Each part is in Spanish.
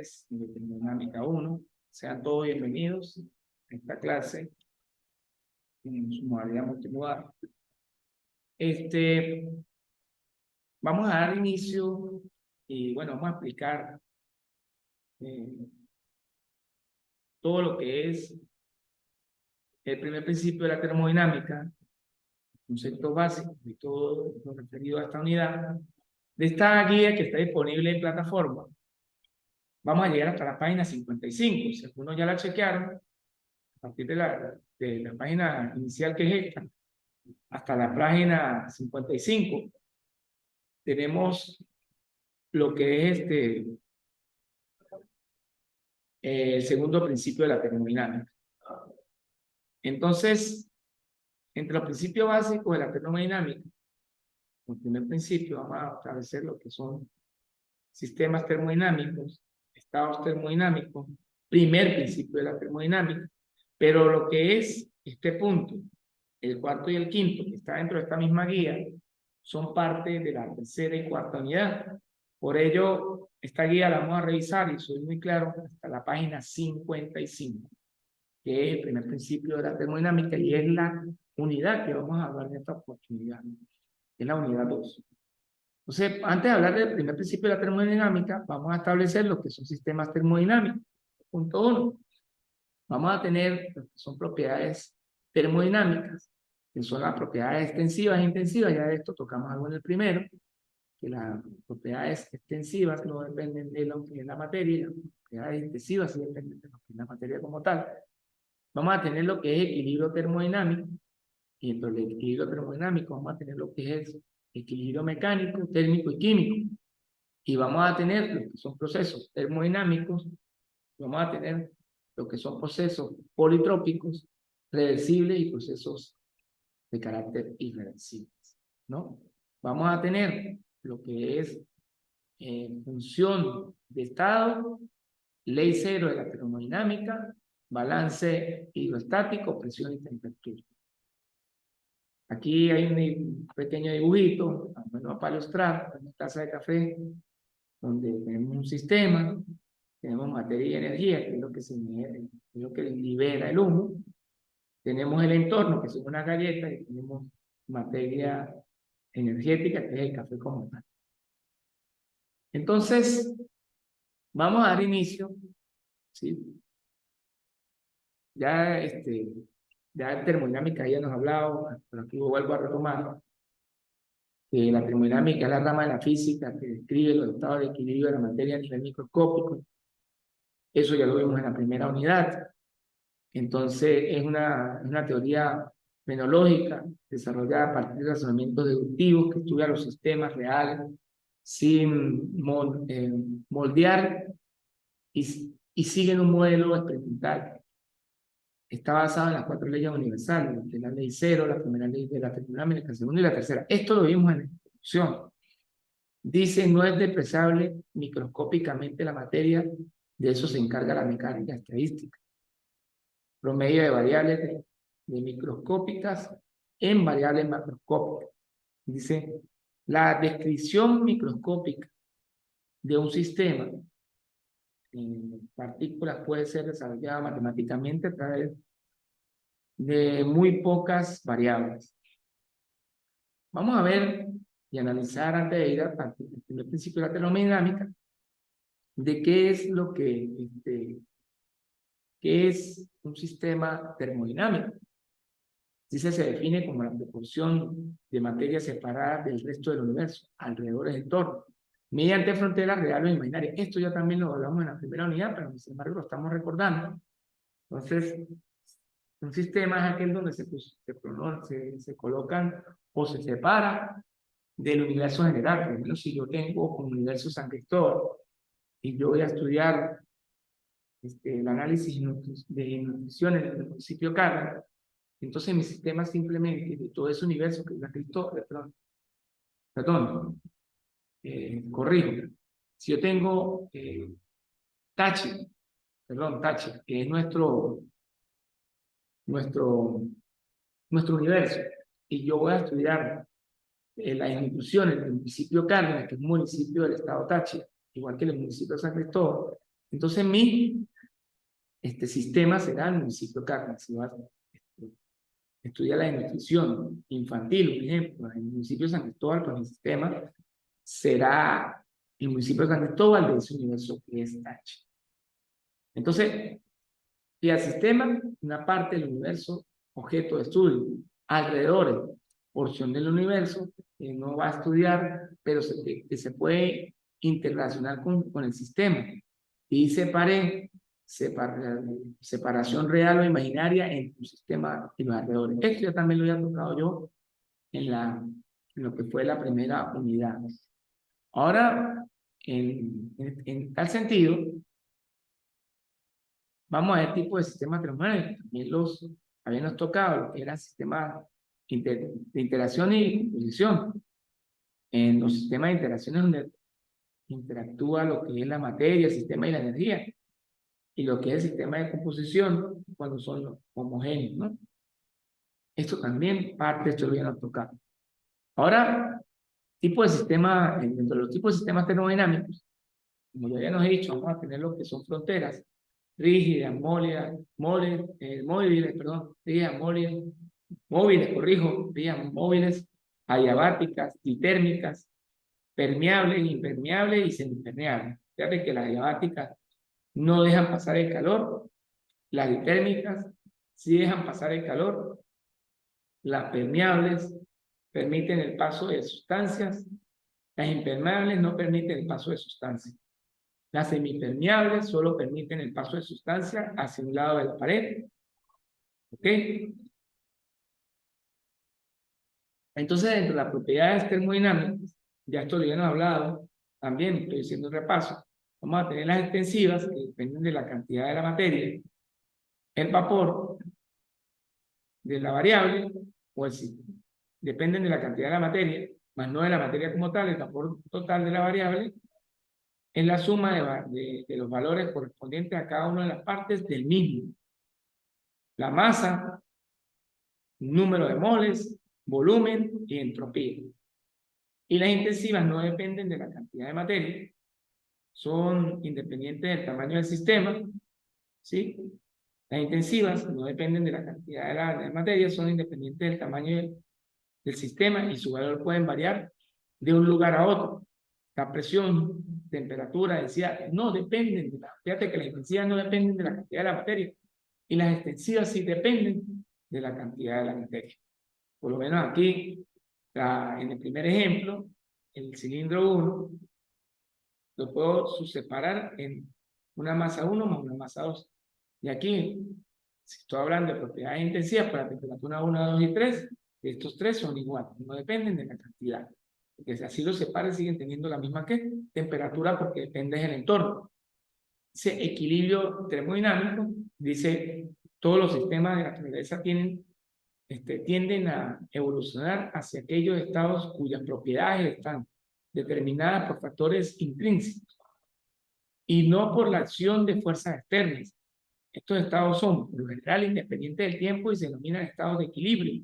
estudiantes de Termodinámica 1. Sean todos bienvenidos a esta clase en su modalidad multimodal. Vamos a dar inicio y bueno, vamos a explicar todo lo que es el primer principio de la termodinámica, conceptos básicos y todo lo referido a esta unidad, de esta guía que está disponible en plataforma. Vamos a llegar hasta la página 55. Si algunos ya la chequearon, a partir de la página inicial, que es esta, hasta la página 55, tenemos lo que es el segundo principio de la termodinámica. Entonces, entre los principios básicos de la termodinámica, el primer principio, vamos a establecer lo que son sistemas termodinámicos, estados termodinámicos, primer principio de la termodinámica, pero lo que es este punto, el cuarto y el quinto, que está dentro de esta misma guía, son parte de la tercera y cuarta unidad. Por ello, esta guía la vamos a revisar, y soy muy claro, hasta la página 55, que es el primer principio de la termodinámica, y es la unidad que vamos a hablar en esta oportunidad, es la unidad 2. Entonces, antes de hablar del primer principio de la termodinámica, vamos a establecer lo que son sistemas termodinámicos. Punto 1. Vamos a tener lo que son propiedades termodinámicas, que son las propiedades extensivas e intensivas. Ya de esto tocamos algo en el primero, que las propiedades extensivas no dependen de lo que es la materia, y las propiedades intensivas sí dependen de lo que es la materia como tal. Vamos a tener lo que es equilibrio termodinámico, y dentro del equilibrio termodinámico vamos a tener lo que es equilibrio mecánico, térmico y químico. Y vamos a tener lo que son procesos termodinámicos, vamos a tener lo que son procesos politrópicos, reversibles y procesos de carácter irreversible, ¿no? Vamos a tener lo que es función de estado, ley cero de la termodinámica, balance hidrostático, presión y temperatura. Aquí hay un pequeño dibujito, a mano para ilustrar, una taza de café, donde tenemos un sistema, tenemos materia y energía, que es lo que es lo que libera el humo. Tenemos el entorno, que son unas galletas, y tenemos materia energética, que es el café como tal. Entonces, vamos a dar inicio, ¿sí? Ya de termodinámica ya nos ha hablado, pero aquí vuelvo a retomar que la termodinámica es la rama de la física que describe los estados de equilibrio de la materia a nivel microscópico. Eso ya lo vimos en la primera unidad. Entonces, es una teoría fenológica desarrollada a partir de razonamientos deductivos que estudia los sistemas reales sin moldear y siguen un modelo experimental. Está basado en las 4 leyes universales, que es la ley cero, la primera ley de la termodinámica, la segunda y la tercera. Esto lo vimos en la introducción. Dice, no es despreciable microscópicamente la materia, de eso se encarga la mecánica estadística. Promedio de variables de microscópicas en variables macroscópicas. Dice, la descripción microscópica de un sistema en partículas puede ser desarrollada matemáticamente a través de muy pocas variables. Vamos a ver y analizar, antes de ir al primer principio de la termodinámica, de qué es lo qué es un sistema termodinámico. Dice, se define como la proporción de materia separada del resto del universo, alrededor del entorno, mediante fronteras reales o imaginarias. Esto ya también lo hablamos en la primera unidad, pero sin embargo lo estamos recordando. Entonces, un sistema es aquel donde se colocan o se separa del universo general. Por ejemplo, si yo tengo un universo San Cristóbal y yo voy a estudiar el análisis de nutrición en el municipio Cárdenas, entonces mi sistema simplemente de todo ese universo que es San Cristóbal, corrijo. Si yo tengo Táchira, que es nuestro universo, y yo voy a estudiar las instituciones del municipio Cárdenas, que es un municipio del estado Táchira, igual que el municipio de San Cristóbal, Entonces mi sistema será el municipio Carmen. Si vas a estudiar la nutrición infantil, por ejemplo, en el municipio de San Cristóbal, pues mi sistema será el municipio de San Cristóbal de ese universo que es H. Entonces, y al sistema, una parte del universo, objeto de estudio, alrededor, porción del universo, que no va a estudiar, pero que se puede interrelacionar con el sistema. Y separación real o imaginaria entre un sistema y los alrededores. Esto ya también lo había tocado yo en lo que fue la primera unidad. Ahora, en tal sentido, vamos a ver tipo de sistemas termodinámicos. También habíamos tocado lo que era sistemas de interacción y composición. En los sistemas de interacciones donde interactúa lo que es la materia, el sistema y la energía. Y lo que es el sistema de composición cuando son homogéneos, ¿no? Esto también parte, esto lo habíamos tocado. Ahora, tipo de sistema, dentro de los tipos de sistemas termodinámicos, como ya habíamos dicho, vamos a tener lo que son fronteras rígidas, móviles, rígidas, móviles, adiabáticas, ditérmicas, permeables, impermeables y semipermeables. Fíjate que las adiabáticas no dejan pasar el calor, las ditérmicas sí dejan pasar el calor, las permeables permiten el paso de sustancias, las impermeables no permiten el paso de sustancias. Las semipermeables solo permiten el paso de sustancias hacia un lado de la pared. ¿Ok? Entonces, dentro de las propiedades termodinámicas, ya esto lo habíamos hablado, también estoy haciendo un repaso. Vamos a tener las extensivas, que dependen de la cantidad de la materia, el vapor, de la variable, o el dependen de la cantidad de la materia, más no de la materia como tal, el vapor total de la variable, es la suma de los valores correspondientes a cada una de las partes del mismo. La masa, número de moles, volumen y entropía. Y las intensivas no dependen de la cantidad de materia, son independientes del tamaño del sistema, ¿sí? Las intensivas no dependen de la cantidad de la materia, son independientes del tamaño del sistema y su valor pueden variar de un lugar a otro. La presión, temperatura, densidad, no dependen de fíjate que las intensivas no dependen de la cantidad de la materia y las extensivas sí dependen de la cantidad de la materia. Por lo menos aquí, en el primer ejemplo, el cilindro 1, lo puedo subseparar en una masa 1 más una masa 2. Y aquí, si estoy hablando de propiedades intensivas para temperatura 1, 2 y 3, estos tres son iguales, no dependen de la cantidad. Porque si así los separan, siguen teniendo la misma temperatura porque depende del entorno. Ese equilibrio termodinámico dice todos los sistemas de la naturaleza tienden a evolucionar hacia aquellos estados cuyas propiedades están determinadas por factores intrínsecos y no por la acción de fuerzas externas. Estos estados son, por lo general, independientes del tiempo y se denominan estados de equilibrio.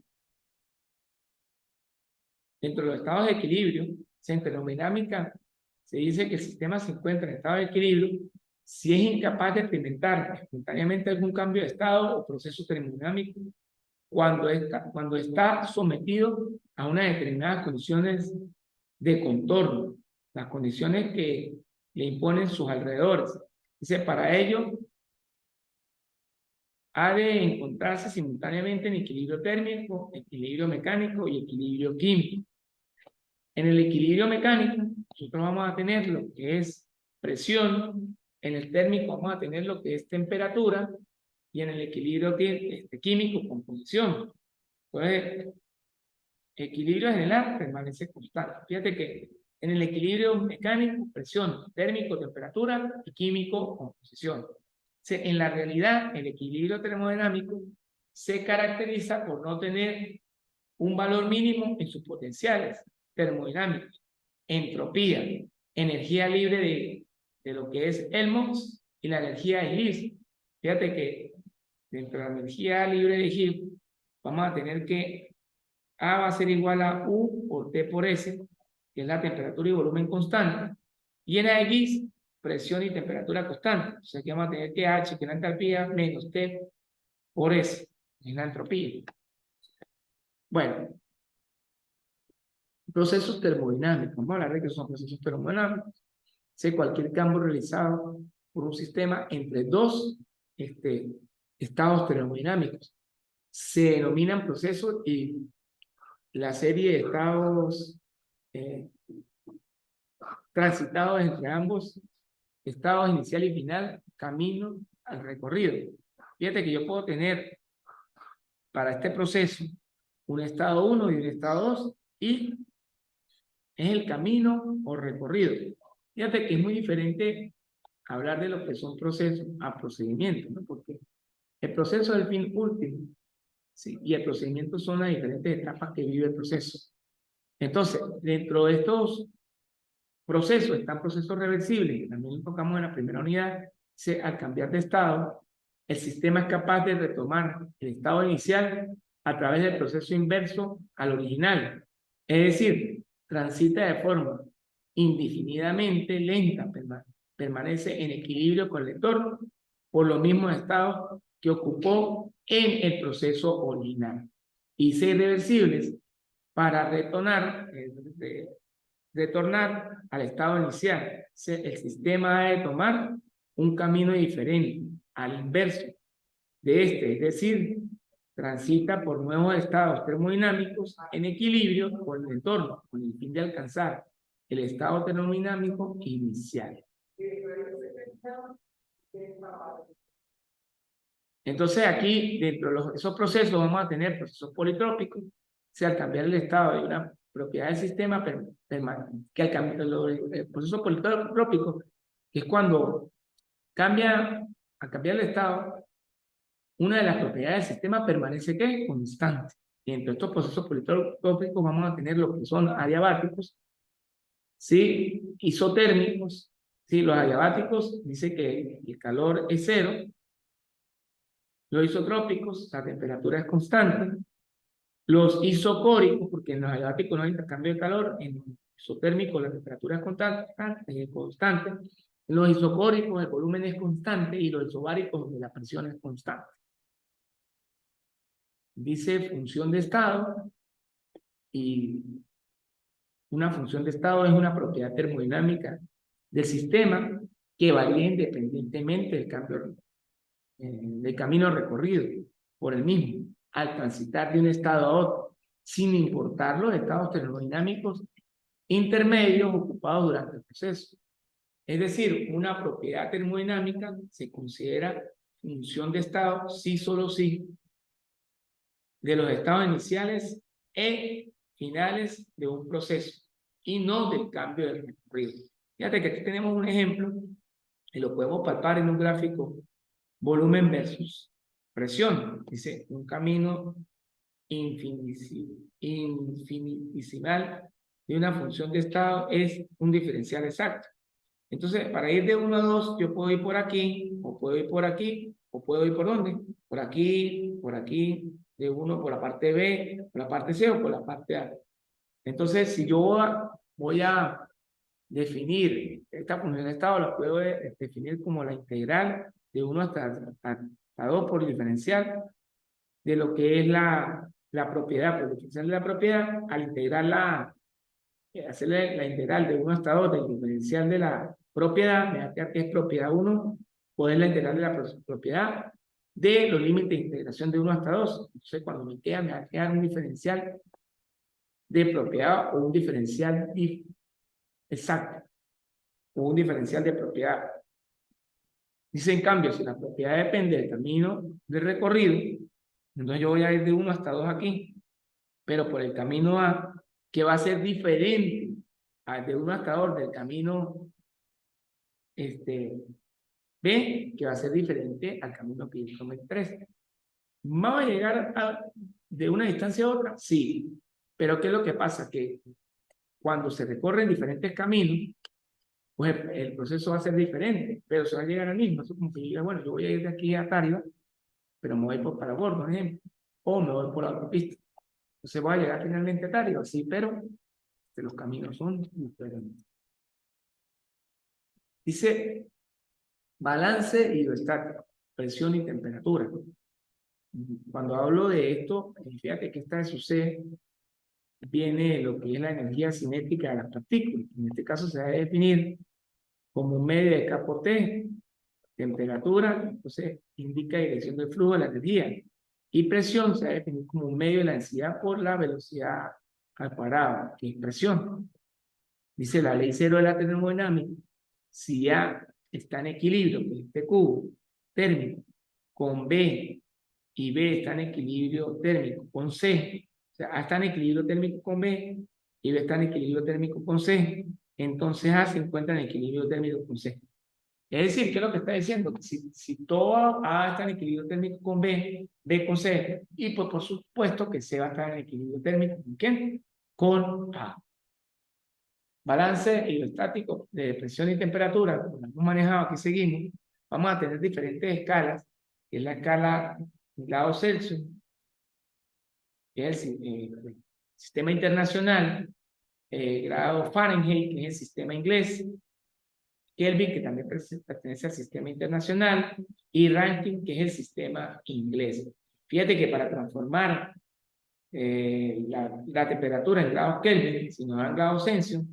Dentro de los estados de equilibrio, en termodinámica se dice que el sistema se encuentra en estado de equilibrio si es incapaz de experimentar espontáneamente algún cambio de estado o proceso termodinámico cuando está sometido a unas determinadas condiciones de contorno, las condiciones que le imponen sus alrededores. Dice, para ello, ha de encontrarse simultáneamente en equilibrio térmico, equilibrio mecánico y equilibrio químico. En el equilibrio mecánico, nosotros vamos a tener lo que es presión, en el térmico vamos a tener lo que es temperatura, y en el equilibrio químico, composición. Entonces, equilibrio general permanece constante. Fíjate que en el equilibrio mecánico, presión, térmico, temperatura, y químico, composición. En la realidad, el equilibrio termodinámico se caracteriza por no tener un valor mínimo en sus potenciales termodinámicos, entropía, energía libre de lo que es Helmholtz y la energía de Gibbs. Fíjate que dentro de la energía libre de Gibbs vamos a tener que A va a ser igual a U por T por S, que es la temperatura y volumen constante, y en la de Gibbs presión y temperatura constante. O sea que vamos a tener que H, que es la entalpía, menos T por S, es la entropía. Bueno, procesos termodinámicos. Vamos a hablar de que son procesos termodinámicos. Sé cualquier cambio realizado por un sistema entre dos estados termodinámicos. Se denominan procesos y la serie de estados transitados entre ambos estados inicial y final, camino al recorrido. Fíjate que yo puedo tener para este proceso un estado 1 y un estado 2 y es el camino o recorrido. Fíjate que es muy diferente hablar de lo que son procesos a procedimientos, ¿no? Porque el proceso es el fin último, ¿sí? Y el procedimiento son las diferentes etapas que vive el proceso. Entonces, dentro de estos procesos están procesos reversibles, que también lo tocamos en la primera unidad. Al cambiar de estado, el sistema es capaz de retomar el estado inicial a través del proceso inverso al original. Es decir, transita de forma indefinidamente lenta, permanece en equilibrio con el entorno por los mismos estados que ocupó en el proceso original. Y ser reversibles para retornar al estado inicial. El sistema ha de tomar un camino diferente, al inverso de este, es decir, transita por nuevos estados termodinámicos en equilibrio con el entorno, con el fin de alcanzar el estado termodinámico inicial. Entonces aquí, dentro de esos procesos, vamos a tener procesos politrópicos. Si al cambiar el estado de una propiedad del sistema, que el proceso politrópico, que es cuando al cambiar el estado, una de las propiedades del sistema permanece ¿qué? Constante. Y entre estos procesos politrópicos vamos a tener lo que son adiabáticos, ¿sí? Isotérmicos, ¿sí? Los adiabáticos dice que el calor es cero. Los isotrópicos, la temperatura es constante. Los isocóricos, porque en los adiabáticos no hay intercambio de calor, en los isotérmicos la temperatura es constante. En los isocóricos el volumen es constante y los isobáricos donde la presión es constante. Dice función de estado y una función de estado es una propiedad termodinámica del sistema que varía independientemente del cambio del camino recorrido por el mismo al transitar de un estado a otro, sin importar los estados termodinámicos intermedios ocupados durante el proceso. Es decir, una propiedad termodinámica se considera función de estado sí, solo sí, de los estados iniciales e finales de un proceso y no del cambio del recorrido. Fíjate que aquí tenemos un ejemplo y lo podemos palpar en un gráfico volumen versus presión. Dice un camino infinitesimal de una función de estado es un diferencial exacto. Entonces, para ir de 1 a 2, yo puedo ir por aquí, o puedo ir por aquí, o puedo ir por dónde. Por aquí, de 1 por la parte B, por la parte C o por la parte A. Entonces, si yo voy a definir esta función de estado, la puedo definir como la integral de 1 hasta 2 por el diferencial de lo que es la propiedad, por el diferencial de la propiedad, al integrarla, hacerle la integral de 1 hasta 2 del diferencial de la propiedad, me va a quedar que es propiedad 1, poder la integral de la propiedad de los límites de integración de 1 hasta 2. Entonces, cuando me va a quedar un diferencial de propiedad o un diferencial exacto o un diferencial de propiedad. Dice, en cambio, si la propiedad depende del camino de recorrido, entonces yo voy a ir de 1 hasta 2 aquí, pero por el camino A, que va a ser diferente de 1 hasta 2 del camino B, que va a ser diferente al camino que yo tomé 3. ¿Vamos a llegar de una distancia a otra? Sí, pero ¿qué es lo que pasa? Que cuando se recorren diferentes caminos, pues el proceso va a ser diferente, pero se va a llegar al mismo. Eso como que diga, bueno, yo voy a ir de aquí a Táriba, pero me voy por Paraguay, por ejemplo, o me voy por la autopista. Entonces voy a llegar finalmente a Táriba, sí, pero los caminos son diferentes. Dice balance hidrostático, presión y temperatura. Cuando hablo de esto, fíjate que esta de su C viene lo que es la energía cinética de las partículas. En este caso se va a definir como un medio de K por T. Temperatura, entonces indica dirección del flujo de la energía. Y presión se va a definir como un medio de la densidad por la velocidad al cuadrado, que es presión. Dice la ley cero de la termodinámica. Si A está en equilibrio, que es este cubo térmico, con B, y B está en equilibrio térmico con C, o sea, A está en equilibrio térmico con B, y B está en equilibrio térmico con C, entonces A se encuentra en equilibrio térmico con C. Es decir, ¿qué es lo que está diciendo? Que si todo A está en equilibrio térmico con B, B con C, y pues por supuesto que C va a estar en equilibrio térmico ¿con quién? Con A. Balance hidrostático de presión y temperatura, como lo hemos manejado, aquí seguimos, vamos a tener diferentes escalas, que es la escala grados Celsius, que es el sistema internacional, grado Fahrenheit, que es el sistema inglés, Kelvin, que también pertenece al sistema internacional, y Rankine, que es el sistema inglés. Fíjate que para transformar la temperatura en grados Kelvin, si nos dan grados Celsius,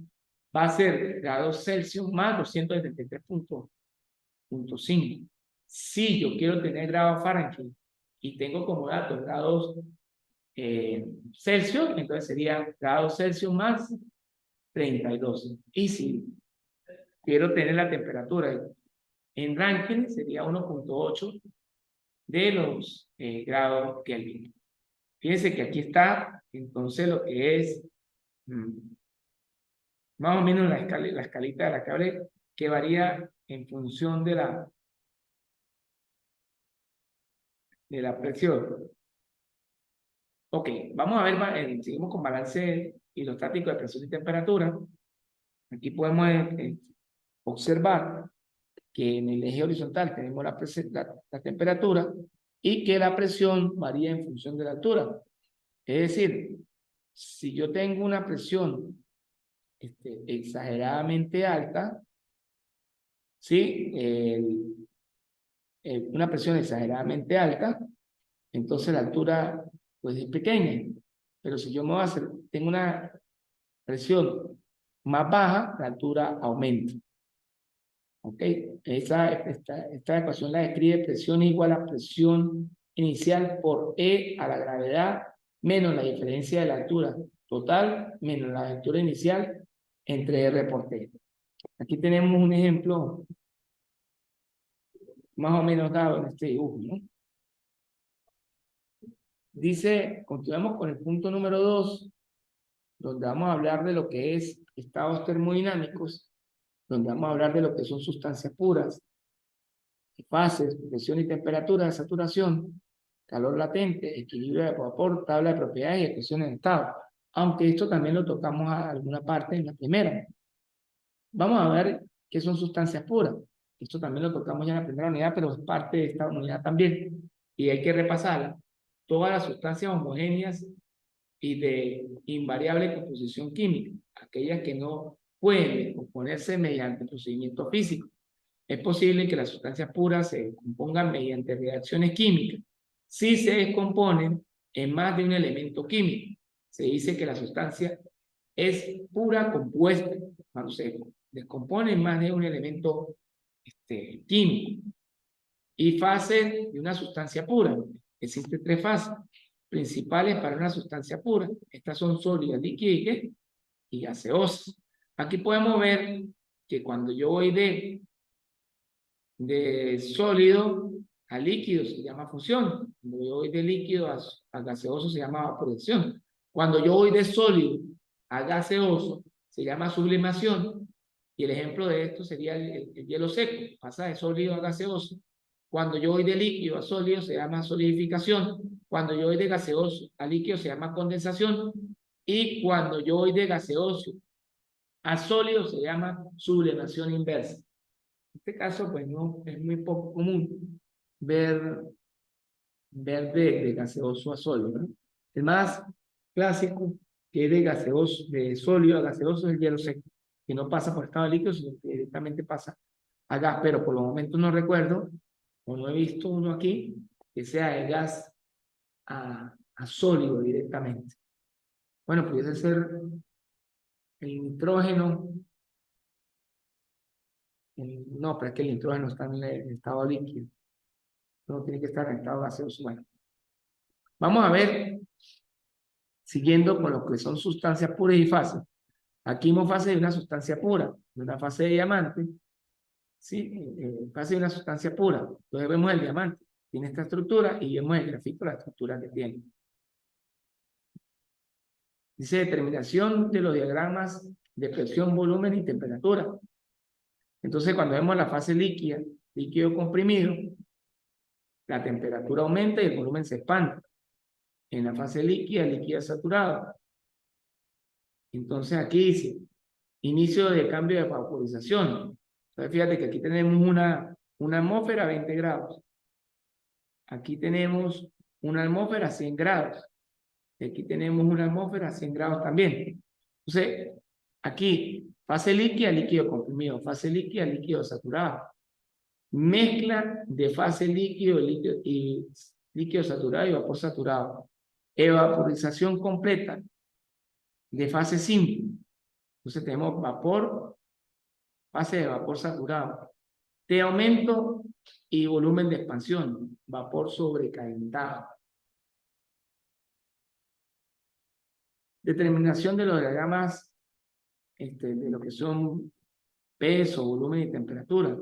va a ser grados Celsius más 273.5. Si yo quiero tener grados Fahrenheit y tengo como datos grados Celsius, entonces sería grados Celsius más 32. Y si quiero tener la temperatura en Rankine, sería 1.8 de los grados Kelvin. Fíjense que aquí está, entonces, lo que es más o menos la escalita de la que hablé, que varía en función de la presión. Ok, vamos a ver, seguimos con balance hidrostático de presión y temperatura. Aquí podemos observar que en el eje horizontal tenemos la temperatura y que la presión varía en función de la altura. Es decir, si yo tengo una presión exageradamente alta, ¿sí? Una presión exageradamente alta, entonces la altura pues es pequeña. Pero si yo me voy a hacer, tengo una presión más baja, la altura aumenta. ¿Ok? Esta ecuación la describe presión igual a presión inicial por E a la gravedad menos la diferencia de la altura total menos la altura inicial entre R por T. Aquí tenemos un ejemplo más o menos dado en este dibujo, ¿no? Dice, continuamos con el punto número 2, donde vamos a hablar de lo que es estados termodinámicos, donde vamos a hablar de lo que son sustancias puras, fases, presión y temperatura de saturación, calor latente, equilibrio de vapor, tabla de propiedades y expresiones de estado. Aunque esto también lo tocamos a alguna parte en la primera. Vamos a ver qué son sustancias puras. Esto también lo tocamos ya en la primera unidad, pero es parte de esta unidad también. Y hay que repasarla. Todas las sustancias homogéneas y de invariable composición química, aquellas que no pueden descomponerse mediante procedimientos físicos. Es posible que las sustancias puras se descompongan mediante reacciones químicas. Si se descomponen en más de un elemento químico, se dice que la sustancia es pura compuesta cuando se descompone en más de un elemento químico. Y fase de una sustancia pura. Existen 3 fases principales para una sustancia pura. Estas son sólidas, líquidas y gaseosas. Aquí podemos ver que cuando yo voy de sólido a líquido se llama fusión. Cuando yo voy de líquido a gaseoso se llama vaporización. Cuando yo voy de sólido a gaseoso se llama sublimación. Y el ejemplo de esto sería el hielo seco. Pasa de sólido a gaseoso. Cuando yo voy de líquido a sólido se llama solidificación. Cuando yo voy de gaseoso a líquido se llama condensación. Y cuando yo voy de gaseoso a sólido se llama sublimación inversa. En este caso, pues no es muy poco común ver de gaseoso a sólido, ¿no? El más clásico que es de gaseoso, de sólido a gaseoso es el hielo seco, que no pasa por estado líquido, sino que directamente pasa a gas, pero por los momentos no recuerdo, o no he visto uno aquí, que sea de gas a sólido directamente. Bueno, pudiese ser el nitrógeno. No, pero es que el nitrógeno está en el estado líquido. No tiene que estar en estado gaseoso. Bueno, vamos a ver, siguiendo con lo que son sustancias puras y fases. Aquí vemos fase de una sustancia pura, de una fase de diamante, ¿sí? Fase de una sustancia pura. Entonces vemos el diamante, tiene esta estructura y vemos el grafito, la estructura que tiene. Dice determinación de los diagramas de presión, volumen y temperatura. Entonces cuando vemos la fase líquida, líquido comprimido, la temperatura aumenta y el volumen se expande. En la fase líquida, líquida saturada. Entonces aquí dice, inicio de cambio de vaporización. Entonces fíjate que aquí tenemos una atmósfera a 20 grados. Aquí tenemos una atmósfera a 100 grados. Y aquí tenemos una atmósfera a 100 grados también. Entonces, aquí, fase líquida, líquido comprimido. Fase líquida, líquido saturado. Mezcla de fase líquido y líquido saturado y vapor saturado. Evaporización completa de fase simple. Entonces tenemos vapor, fase de vapor saturado. De aumento y volumen de expansión. Vapor sobrecalentado. Determinación de los diagramas de lo que son peso, volumen y temperatura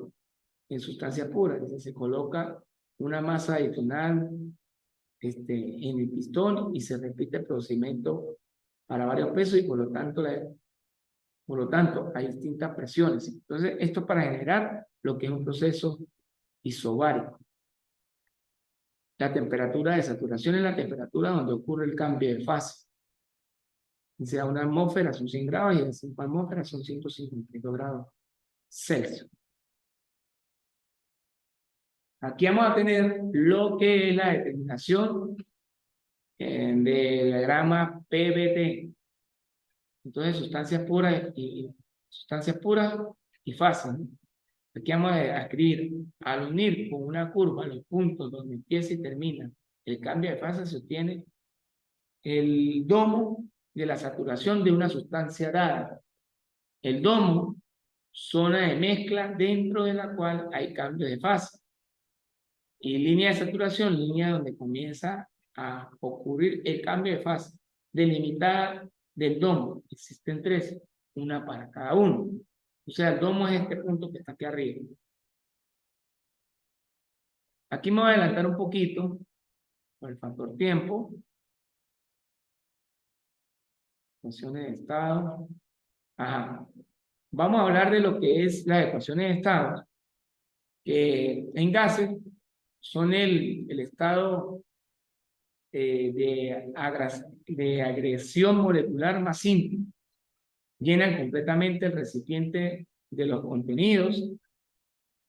en sustancias puras. Se coloca una masa adicional en el pistón y se repite el procedimiento para varios pesos y por lo tanto hay distintas presiones. Entonces, esto es para generar lo que es un proceso isobárico. La temperatura de saturación es la temperatura donde ocurre el cambio de fase. Si a una atmósfera son 100 grados y a 5 atmósferas son 152 grados Celsius. Aquí vamos a tener lo que es la determinación del diagrama PVT. Entonces, sustancias puras y fases, ¿no? Aquí vamos a escribir, al unir con una curva los puntos donde empieza y termina el cambio de fase, se obtiene el domo de la saturación de una sustancia dada. El domo, zona de mezcla dentro de la cual hay cambio de fase. Y línea de saturación, línea donde comienza a ocurrir el cambio de fase, delimitada del domo. Existen tres, una para cada uno. O sea, el domo es este punto que está aquí arriba. Aquí me voy a adelantar un poquito por el factor tiempo. Ecuaciones de estado. Ajá. Vamos a hablar de lo que es las ecuaciones de estado, que en gases son el estado de agresión molecular más simple. Llenan completamente el recipiente de los contenidos,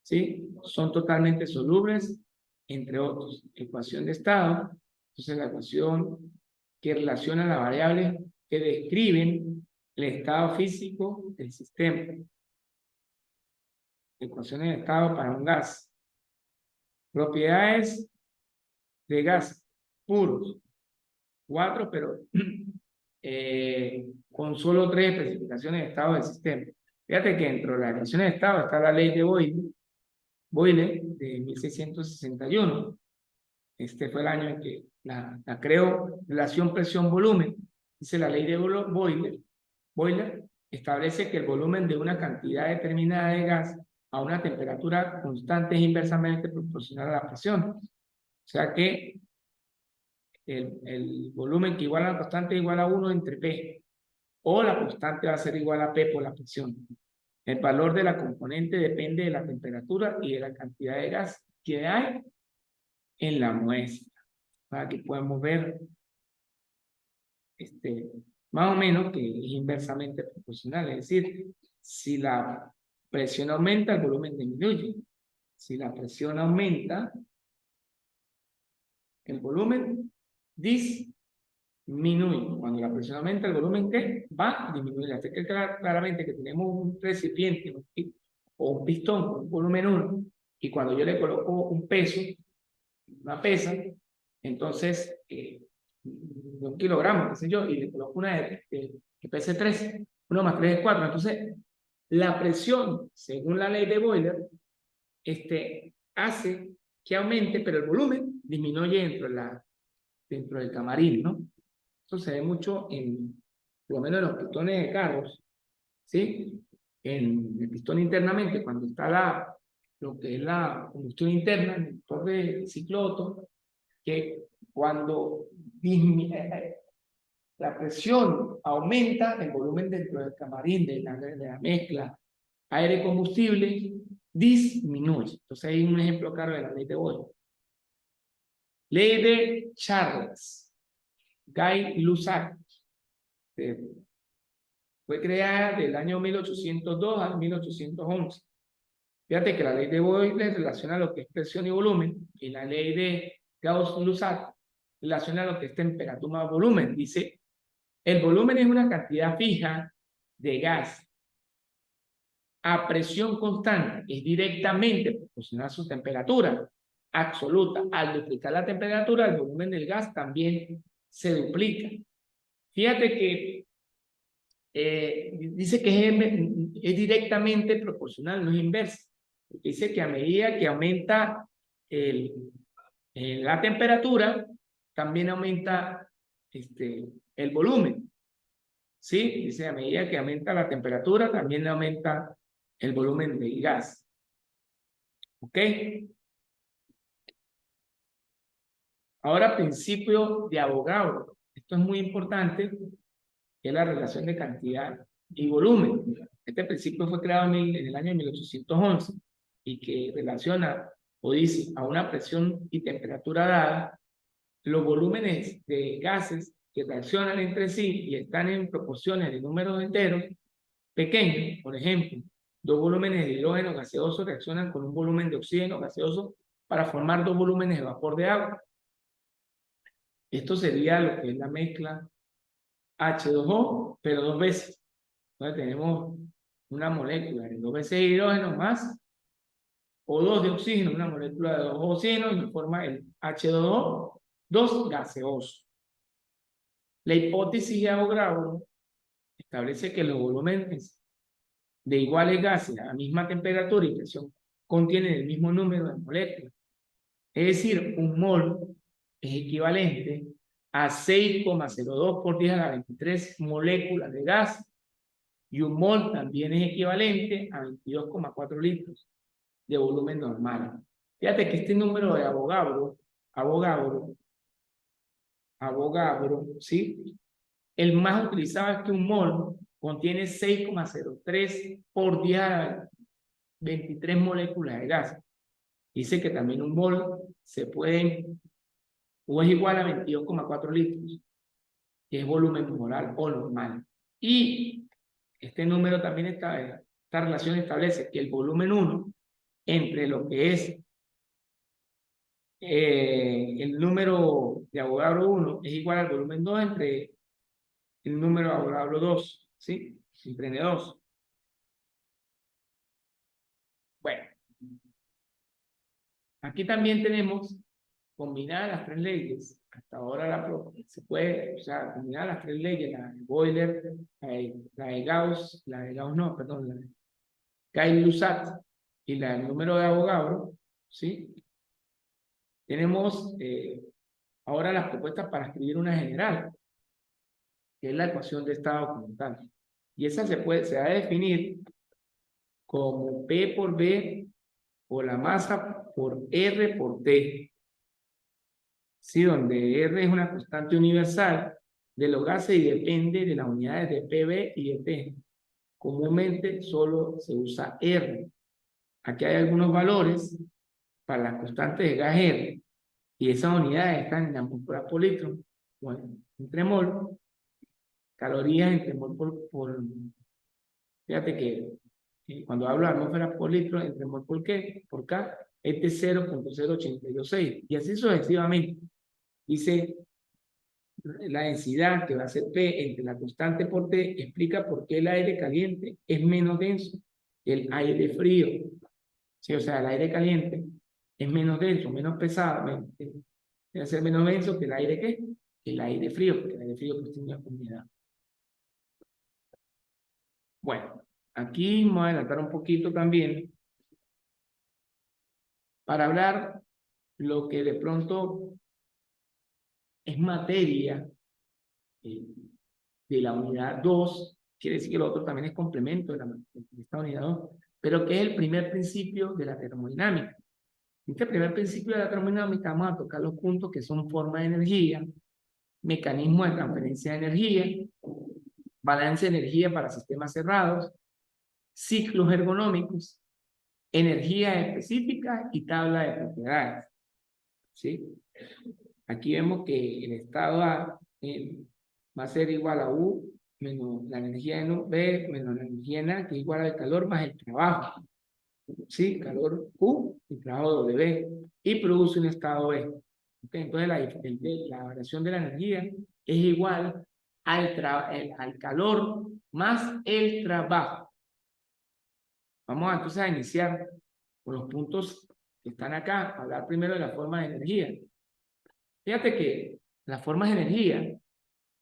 ¿sí? Son totalmente solubles, entre otros. Ecuación de estado, entonces la ecuación que relaciona las variables que describen el estado físico del sistema. Ecuaciones de estado para un gas. Propiedades de gas puros. 4, pero con solo 3 especificaciones de estado del sistema. Fíjate que dentro de las ecuaciones de estado está la ley de Boyle de 1661. Este fue el año en que la creó, relación presión-volumen. Dice la ley de Boyle establece que el volumen de una cantidad determinada de gas a una temperatura constante es inversamente proporcional a la presión. O sea que el volumen que iguala a la constante es igual a 1 entre P, o la constante va a ser igual a P por la presión. El valor de la componente depende de la temperatura y de la cantidad de gas que hay en la muestra. Aquí podemos ver más o menos que es inversamente proporcional, es decir, si la presión aumenta, el volumen disminuye. Si la presión aumenta, el volumen disminuye. Cuando la presión aumenta, el volumen ¿qué? Va a disminuir. Hasta que claramente que tenemos un recipiente o un pistón con un volumen 1, y cuando yo le coloco un peso, una pesa, entonces, de 1 kilogramo, qué sé yo, y le coloco una que pese 3, 1 más 3 es 4. Entonces, la presión, según la ley de Boiler, hace que aumente, pero el volumen disminuye dentro del camarín, ¿no? Eso se ve mucho por lo menos en los pistones de carros, ¿sí? En el pistón internamente, cuando está lo que es la combustión interna, en el motor de ciclo Otto, que cuando la presión aumenta, el volumen dentro del camarín, de la mezcla aire-combustible, disminuye. Entonces hay un ejemplo claro de la ley de Boyle. Ley de Charles, Gay-Lussac, fue creada del año 1802 al 1811. Fíjate que la ley de Boyle relaciona lo que es presión y volumen, y la ley de Gauss-Lussac relaciona lo que es temperatura más volumen. Dice, el volumen es una cantidad fija de gas a presión constante, es directamente proporcional a su temperatura absoluta. Al duplicar la temperatura, el volumen del gas también se duplica. Fíjate que dice que es directamente proporcional, no es inversa. Dice que a medida que aumenta la temperatura, también aumenta el volumen. ¿Sí? Dice, a medida que aumenta la temperatura, también aumenta el volumen del gas. ¿Ok? Ahora, principio de Avogadro. Esto es muy importante, que es la relación de cantidad y volumen. Este principio fue creado en el año 1811 y que relaciona o dice a una presión y temperatura dada los volúmenes de gases que reaccionan entre sí y están en proporciones de números enteros pequeños. Por ejemplo, dos volúmenes de hidrógeno gaseoso reaccionan con un volumen de oxígeno gaseoso para formar dos volúmenes de vapor de agua. Esto sería lo que es la mezcla H2O, pero dos veces. Entonces tenemos una molécula de 2 veces de hidrógeno más O2 de oxígeno, una molécula de 2 oxígenos, y nos forma el H2O, 2 gaseoso. La hipótesis de Avogadro establece que los volúmenes de iguales gases a la misma temperatura y presión contienen el mismo número de moléculas. Es decir, un mol es equivalente a 6,02 por 10 a la 23 moléculas de gas, y un mol también es equivalente a 22,4 litros de volumen normal. Fíjate que este número de Avogadro, ¿sí? El más utilizado es que un mol contiene 6,03 por 10 a la 23 moléculas de gas. Dice que también un mol se puede, o es igual a 22,4 litros, que es volumen molar o normal. Y este número también esta relación establece que el volumen 1 entre lo que es el número de Avogadro 1 es igual al volumen 2 entre el número de Avogadro 2, ¿sí? Entre N2. Bueno, aquí también tenemos combinadas las tres leyes. Hasta ahora se puede, o sea, combinar las tres leyes, la de Boiler, la de Gauss, no, perdón, la de Gay-Lussac y la del número de Avogadro, ¿sí? Tenemos ahora las propuestas para escribir una general, que es la ecuación de estado como tal. Y esa se va a definir como P por B o la masa por R por T. Sí, donde R es una constante universal de los gases y depende de las unidades de PB y de T. Comúnmente solo se usa R. Aquí hay algunos valores para las constantes de gas R, y esas unidades están en atmósferas por litro, bueno, entre mol, calorías entre mol fíjate que cuando hablo de atmósferas por litro, entre mol por K, este es 0,0826, y así sucesivamente. Dice, la densidad que va a ser P entre la constante por T explica por qué el aire caliente es menos denso el aire frío. ¿Sí? O sea, el aire caliente es menos denso, menos pesado, debe ser menos denso que el aire ¿qué? El aire frío, porque el aire frío pues tiene una humedad. Bueno, aquí vamos a adelantar un poquito también para hablar lo que de pronto es materia de la unidad 2, quiere decir que lo otro también es complemento de esta unidad 2, pero que es el primer principio de la termodinámica. Este primer principio de la termodinámica vamos a tocar los puntos que son forma de energía, mecanismo de transferencia de energía, balance de energía para sistemas cerrados, ciclos ergonómicos, energía específica y tabla de propiedades. ¿Sí? Aquí vemos que el estado A va a ser igual a U menos la energía en B menos la energía en A, que es igual al calor más el trabajo. ¿Sí? Calor Q y trabajo W. Y produce un estado B. ¿Okay? Entonces la variación de la energía es igual al calor más el trabajo. Vamos entonces a iniciar con los puntos que están acá. Hablar primero de la forma de energía. Fíjate que las formas de energía,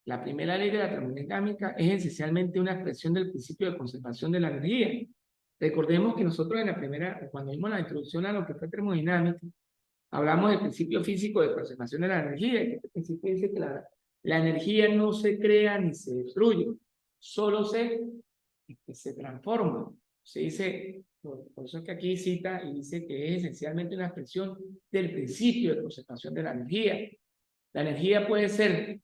la primera ley de la termodinámica es esencialmente una expresión del principio de conservación de la energía. Recordemos que nosotros en la primera, cuando vimos la introducción a lo que fue termodinámica, hablamos del principio físico de conservación de la energía, que este principio dice que la energía no se crea ni se destruye, solo se transforma. Se dice, por eso es que aquí cita y dice que es esencialmente una expresión del principio de conservación de la energía. La energía puede ser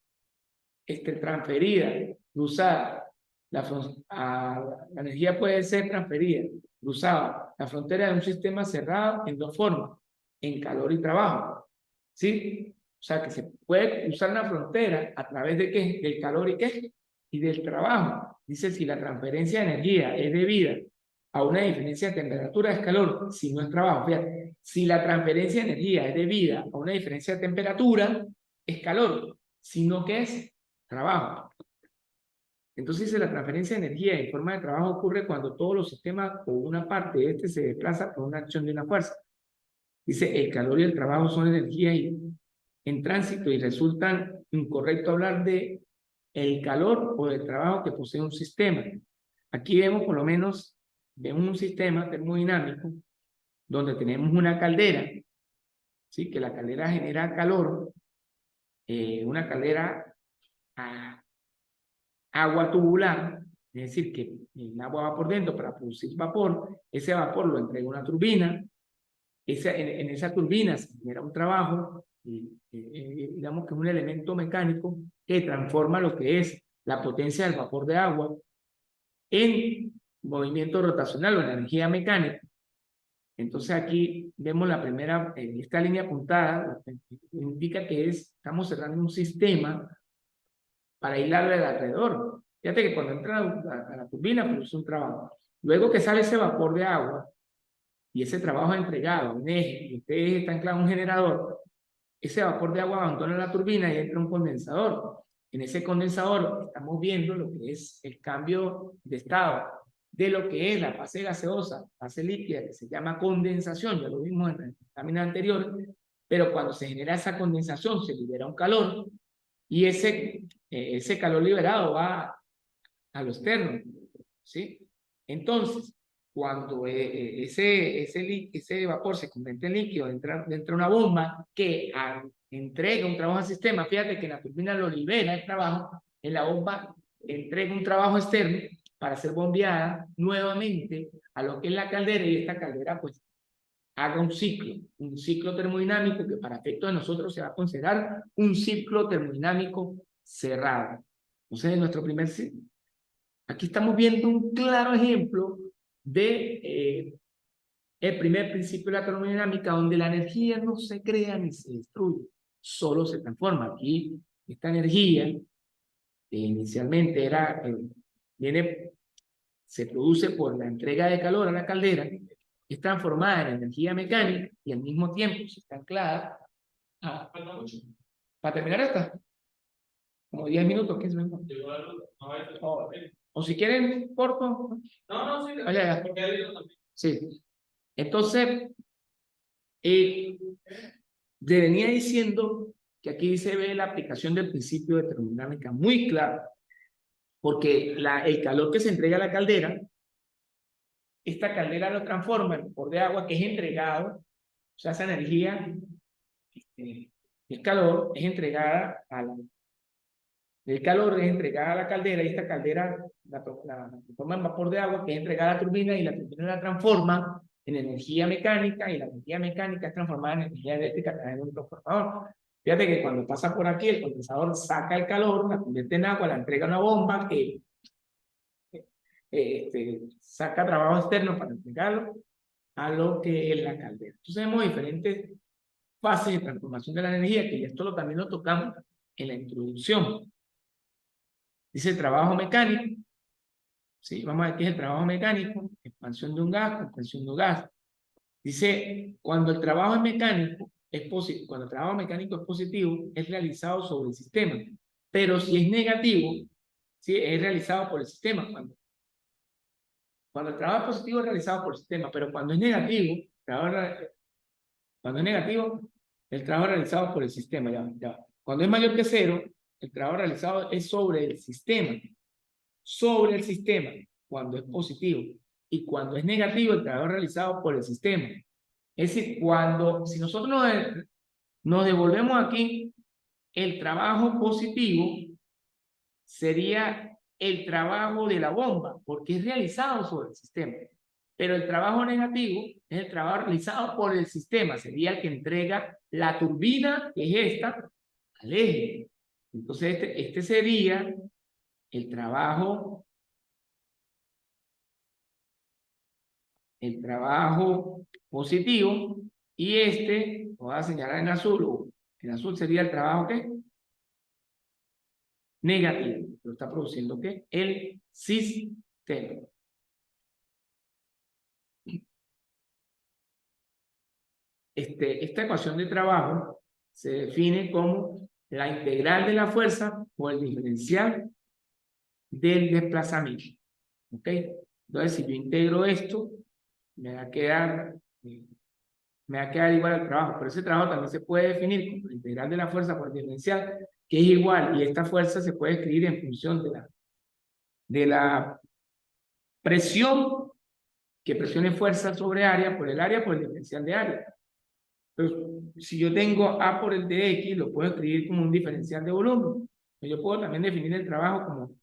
transferida, usada. La energía puede ser transferida, usada. La frontera de un sistema cerrado en dos formas, en calor y trabajo. ¿Sí? O sea, que se puede usar una frontera a través de ¿qué? Del calor y ¿qué? Y del trabajo. Dice, si la transferencia de energía es debida a una diferencia de temperatura, es calor, si no es trabajo. Fíjate, si la transferencia de energía es debida a una diferencia de temperatura, es calor, sino que es trabajo. Entonces, la transferencia de energía en forma de trabajo ocurre cuando todos los sistemas o una parte de este se desplaza por una acción de una fuerza. Dice, el calor y el trabajo son energías en tránsito y resultan incorrecto hablar de el calor o del trabajo que posee un sistema. Aquí vemos por lo menos un sistema termodinámico donde tenemos una caldera, ¿sí? Que la caldera genera calor, una caldera a agua tubular, es decir, que el agua va por dentro para producir vapor, ese vapor lo entrega una turbina, en esa turbina se genera un trabajo, digamos que es un elemento mecánico que transforma lo que es la potencia del vapor de agua en movimiento rotacional o en energía mecánica. Entonces aquí vemos la primera, esta línea apuntada, indica que estamos cerrando un sistema para aislarle de alrededor. Fíjate que cuando entra a la turbina produce un trabajo. Luego que sale ese vapor de agua y ese trabajo entregado, un eje, y ustedes están anclados a un generador, ese vapor de agua abandona la turbina y entra un condensador. En ese condensador estamos viendo lo que es el cambio de estado de lo que es la fase gaseosa, fase líquida, que se llama condensación, ya lo vimos en el examen anterior, pero cuando se genera esa condensación se libera un calor y ese calor liberado va a lo externo, ¿sí? Entonces, cuando ese vapor se convierte en líquido, entra una bomba que entrega un trabajo al sistema. Fíjate que la turbina lo libera el trabajo, en la bomba entrega un trabajo externo para ser bombeada nuevamente a lo que es la caldera, y esta caldera pues haga un ciclo termodinámico que para efectos de nosotros se va a considerar un ciclo termodinámico cerrado. Entonces, en nuestro primer ciclo, aquí estamos viendo un claro ejemplo de el primer principio de la termodinámica, donde la energía no se crea ni se destruye, solo se transforma. Aquí esta energía, que inicialmente se produce por la entrega de calor a la caldera, es transformada en energía mecánica y al mismo tiempo se está anclada para terminar esta, como 10 minutos, 15 minutos. O si quieren, corto. No, sí, Ah, ya. porque hay otro también. Sí. Entonces, le venía diciendo que aquí se ve la aplicación del principio de termodinámica muy claro, porque el calor que se entrega a la caldera, esta caldera lo transforma en vapor de agua que es entregado, o sea, esa energía, el calor es entregada el calor es entregada a la caldera y esta caldera la transforma en vapor de agua que es entregada a la turbina y la turbina la transforma en energía mecánica y la energía mecánica es transformada en energía eléctrica a través de un transformador. Fíjate que cuando pasa por aquí el condensador saca el calor, la convierte en agua, la entrega a una bomba que saca trabajo externo para entregarlo a lo que es la caldera. Entonces vemos diferentes fases de transformación de la energía, que esto también lo tocamos en la introducción. Dice el trabajo mecánico. ¿Sí? Vamos a ver qué es el trabajo mecánico, expansión de un gas, compresión de un gas. Dice, cuando el trabajo es mecánico, cuando el trabajo mecánico es positivo, es realizado sobre el sistema. Pero si es negativo, ¿sí? Es realizado por el sistema. Cuando el trabajo es positivo, es realizado por el sistema. Pero cuando es negativo, el trabajo es realizado por el sistema. Ya. Cuando es mayor que cero, el trabajo realizado es sobre el sistema. Sobre el sistema, cuando es positivo. Y cuando es negativo, el trabajo es realizado por el sistema. Es decir, si nosotros nos devolvemos aquí, el trabajo positivo sería el trabajo de la bomba, porque es realizado sobre el sistema. Pero el trabajo negativo es el trabajo realizado por el sistema, sería el que entrega la turbina, que es esta, al eje. Entonces, este sería el trabajo positivo, y lo voy a señalar en azul. En azul sería el trabajo ¿qué? Negativo. Lo está produciendo ¿qué? El sistema. Esta ecuación de trabajo se define como la integral de la fuerza por el diferencial del desplazamiento. ¿Ok? Entonces, si yo integro esto, me va a quedar igual al trabajo, pero ese trabajo también se puede definir como la integral de la fuerza por el diferencial, que es igual, y esta fuerza se puede escribir en función de la presión, que presione fuerza sobre área por el diferencial de área. Entonces, si yo tengo A por el de X, lo puedo escribir como un diferencial de volumen. Yo puedo también definir el trabajo como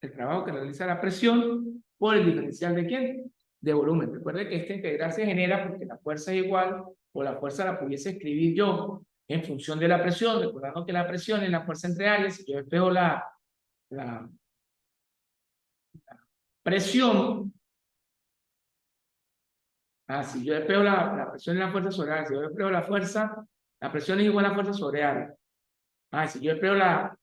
el trabajo que realiza la presión por el diferencial de ¿quién? De volumen. Recuerde que esta integral se genera porque la fuerza es igual, o la fuerza la pudiese escribir yo en función de la presión, recordando que la presión es la fuerza entre áreas. Si yo despejo la presión, si yo despejo la presión es la fuerza sobre área, si yo despejo la presión es igual a la fuerza sobre área. Si yo despejo la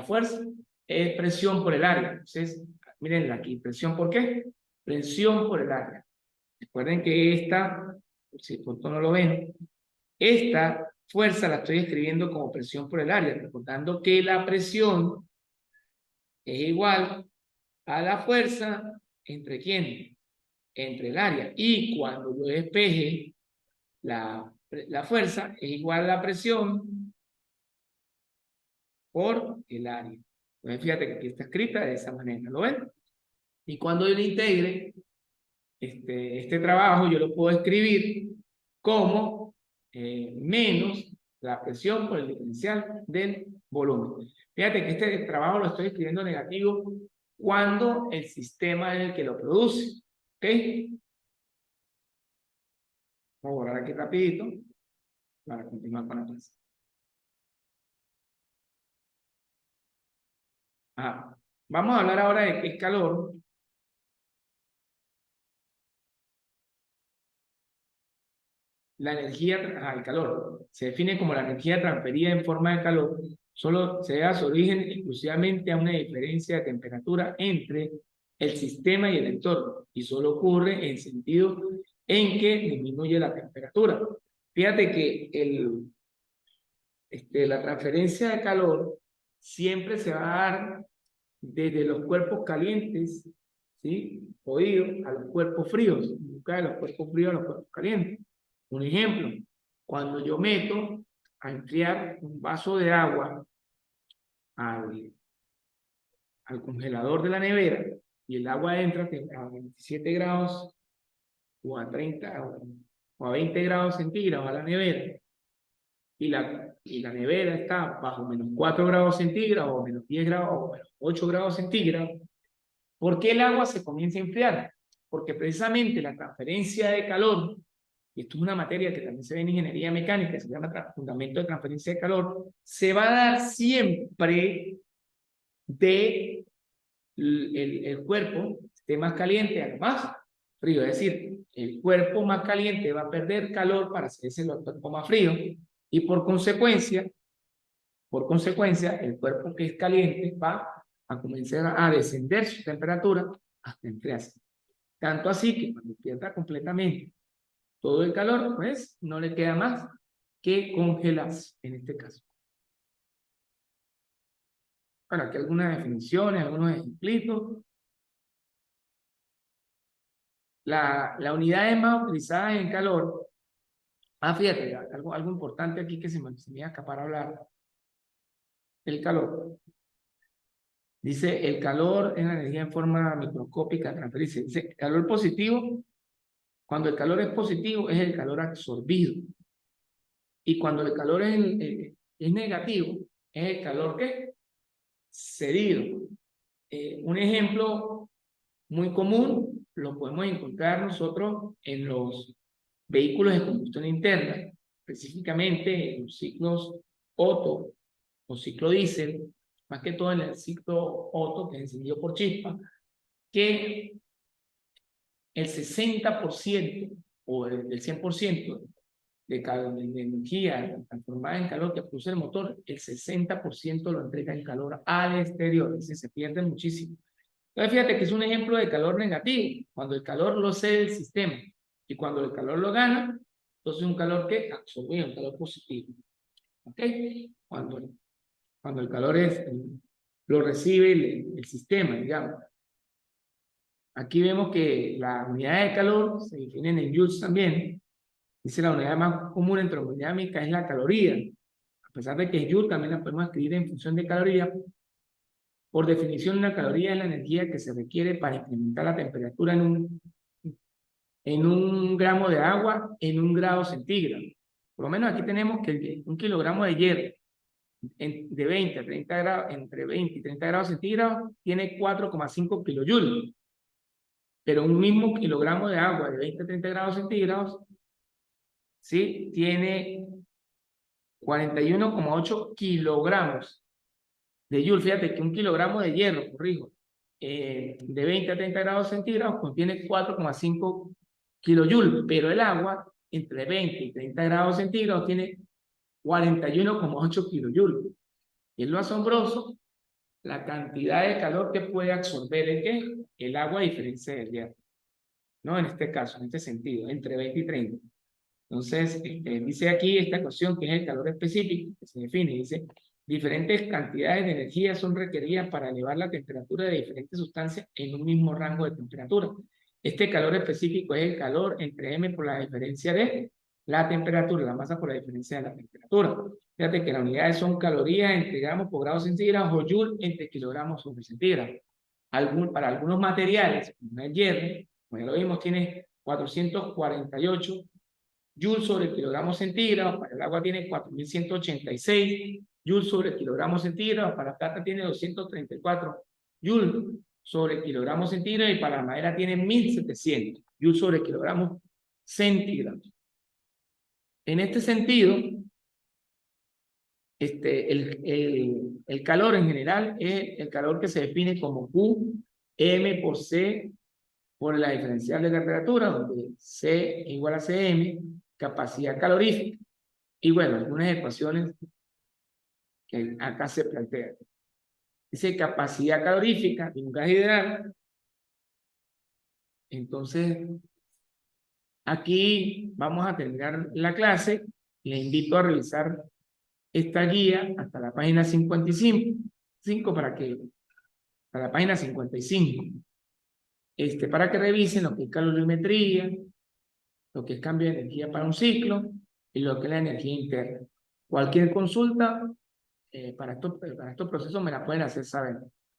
fuerza, es presión por el área. Entonces, miren aquí, presión por qué? Presión por el área. Recuerden que si pronto no lo ven, esta fuerza la estoy escribiendo como presión por el área, recordando que la presión es igual a la fuerza entre ¿quién? Entre el área. Y cuando yo despeje la fuerza, es igual a la presión por el área. Entonces, fíjate que aquí está escrita de esa manera, ¿lo ven? Y cuando yo le integre este trabajo, yo lo puedo escribir como menos la presión por el diferencial del volumen. Fíjate que este trabajo lo estoy escribiendo negativo cuando el sistema es el que lo produce. ¿Ok? Vamos a borrar aquí rapidito para continuar con la clase. Vamos a hablar ahora de qué es calor. La energía, el calor, se define como la energía transferida en forma de calor, solo se da su origen exclusivamente a una diferencia de temperatura entre el sistema y el entorno, y solo ocurre en sentido en que disminuye la temperatura. Fíjate que la transferencia de calor siempre se va a dar desde los cuerpos calientes, ¿sí? Oído, a los cuerpos fríos, nunca de los cuerpos fríos a los cuerpos calientes. Un ejemplo, cuando yo meto a enfriar un vaso de agua al congelador de la nevera y el agua entra a 27 grados o a 30 o a 20 grados centígrados a la nevera y la nevera está bajo menos 4 grados centígrados o menos 10 grados o menos 8 grados centígrados, ¿por qué el agua se comienza a enfriar? Porque precisamente la transferencia de calor, y esto es una materia que también se ve en ingeniería mecánica, se llama fundamento de transferencia de calor, se va a dar siempre de el cuerpo esté más caliente a lo más frío. Es decir, el cuerpo más caliente va a perder calor para hacerse el cuerpo más frío y por consecuencia, el cuerpo que es caliente va a comenzar a descender su temperatura hasta enfriarse. Tanto así que cuando pierda completamente todo el calor, pues no le queda más que congelarse en este caso. Bueno, aquí algunas definiciones, algunos ejemplitos. La unidad más utilizada en calor. Fíjate, algo importante aquí que se me iba a escapar a hablar. El calor. Dice, el calor es la energía en forma microscópica transferirse. Dice, calor positivo, cuando el calor es positivo, es el calor absorbido. Y cuando el calor es negativo, es el calor que cedido. Un ejemplo muy común lo podemos encontrar nosotros en los vehículos de combustión interna, específicamente en los ciclos Otto o ciclo diésel, más que todo en el ciclo Otto, que es encendido por chispa, que el 60% o el 100% de energía transformada en calor que produce el motor, el 60% lo entrega en calor al exterior, es decir, se pierde muchísimo. Entonces, fíjate que es un ejemplo de calor negativo, cuando el calor lo cede el sistema, y cuando el calor lo gana, entonces es un calor que absorbe, un calor positivo. ¿Ok? Cuando el calor lo recibe el sistema, digamos. Aquí vemos que la unidad de calor se definen en joules también. Dice la unidad más común en termodinámica es la caloría. A pesar de que es joule, también la podemos escribir en función de caloría. Por definición, una caloría es la energía que se requiere para incrementar la temperatura en un gramo de agua en 1 grado centígrado. Por lo menos aquí tenemos que 1 kilogramo de hierro de 20 a 30 grados, entre 20 y 30 grados centígrados, tiene 4,5 kilojoules. Pero un mismo kilogramo de agua de 20 a 30 grados centígrados, ¿sí? Tiene 41,8 kilogramos de joule. Fíjate que 1 kilogramo de hierro, corrijo, de 20 a 30 grados centígrados contiene 4,5 kilojoules, pero el agua entre 20 y 30 grados centígrados tiene 41,8 kilojoules. Y es lo asombroso, la cantidad de calor que puede absorber el agua a diferencia del hierro. ¿No? En este caso, en este sentido, entre 20 y 30. Entonces, dice aquí esta ecuación que es el calor específico, que se define, dice, diferentes cantidades de energía son requeridas para elevar la temperatura de diferentes sustancias en un mismo rango de temperatura. Este calor específico es el calor entre M por la diferencia de la temperatura, la masa por la diferencia de la temperatura. Fíjate que las unidades son calorías entre gramos por grado centígrado o joule entre kilogramos sobre centígrado. Para algunos materiales, como el hierro, como ya lo vimos, tiene 448 joules sobre kilogramo centígrado, para el agua tiene 4186 joules sobre kilogramo centígrado, para la plata tiene 234 joules sobre kilogramo centígrado y para la madera tiene 1700 joules sobre kilogramo centígrado. En este sentido, el calor en general es el calor que se define como Q, M por C por la diferencial de la temperatura, donde C igual a Cm, capacidad calorífica. Y bueno, algunas ecuaciones que acá se plantean. Dice capacidad calorífica de un gas ideal. Entonces, aquí vamos a terminar la clase. Les invito a revisar esta guía hasta la página 55 para que a la página 55, para que revisen lo que es calorimetría, lo que es cambio de energía para un ciclo y lo que es la energía interna. Cualquier consulta para estos procesos me la pueden hacer saber.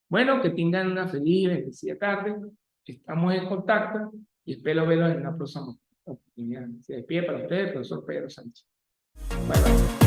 Bueno, que tengan una feliz y bendecida tarde. Estamos en contacto y espero verlos en una próxima oportunidad. Se despide para ustedes el profesor Pedro Sánchez. Bye, bye.